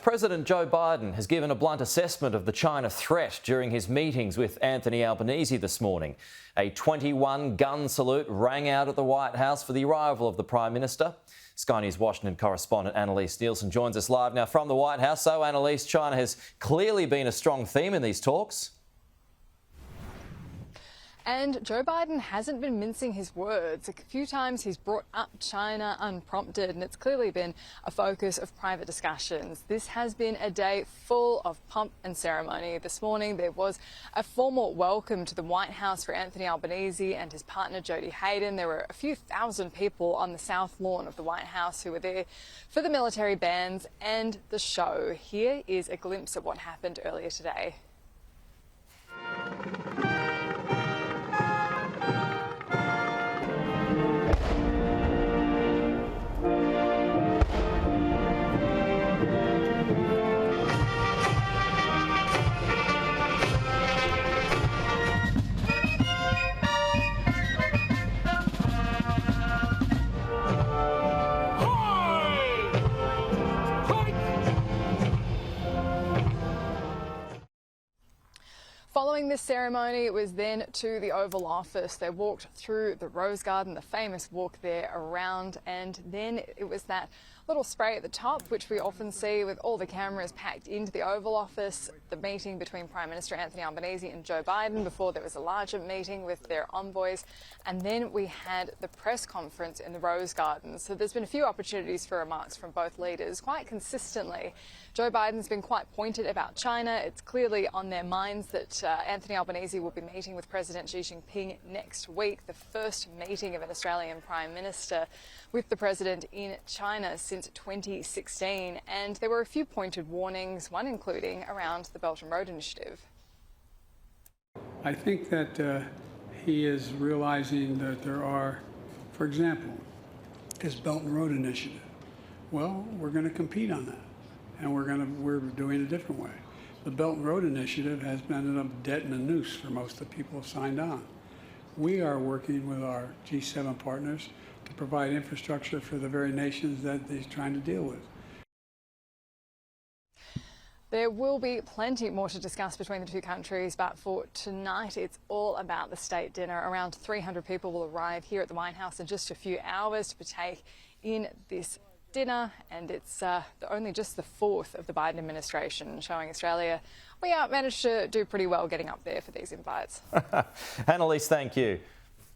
President Joe Biden has given a blunt assessment of the China threat during his meetings with Anthony Albanese this morning. A 21-gun salute rang out at the White House for the arrival of the Prime Minister. Sky News Washington correspondent Annelise Nielsen joins us live now from the White House. So, Annelise, China has clearly been a strong theme in these talks. And Joe Biden hasn't been mincing his words. A few times he's brought up China unprompted, and it's clearly been a focus of private discussions. This has been a day full of pomp and ceremony. This morning there was a formal welcome to the White House for Anthony Albanese and his partner Jody Hayden. There were a few thousand people on the south lawn of the White House who were there for the military bands and the show. Here is a glimpse of what happened earlier today. Following this ceremony, it was then to the Oval Office. They walked through the Rose Garden, the famous walk there around, and then it was that little spray at the top, which we often see with all the cameras packed into the Oval Office, the meeting between Prime Minister Anthony Albanese and Joe Biden before there was a larger meeting with their envoys, and then we had the press conference in the Rose Garden. So there's been a few opportunities for remarks from both leaders. Quite consistently, Joe Biden's been quite pointed about China. It's clearly on their minds that Anthony Albanese will be meeting with President Xi Jinping next week, the first meeting of an Australian Prime Minister with the President in China since 2016. And there were a few pointed warnings, one including around the Belt and Road Initiative. I think that he is realizing that there are, for example, this Belt and Road Initiative. Well, we're going to compete on that, and we're doing it a different way. The Belt and Road Initiative has ended up debt and a noose for most of the people who signed on. We are working with our G7 partners to provide infrastructure for the very nations that he's trying to deal with. There will be plenty more to discuss between the two countries, but for tonight it's all about the state dinner. Around 300 people will arrive here at the White House in just a few hours to partake in this dinner, and it's only just the fourth of the Biden administration, showing Australia we managed to do pretty well getting up there for these invites. Annelise, thank you.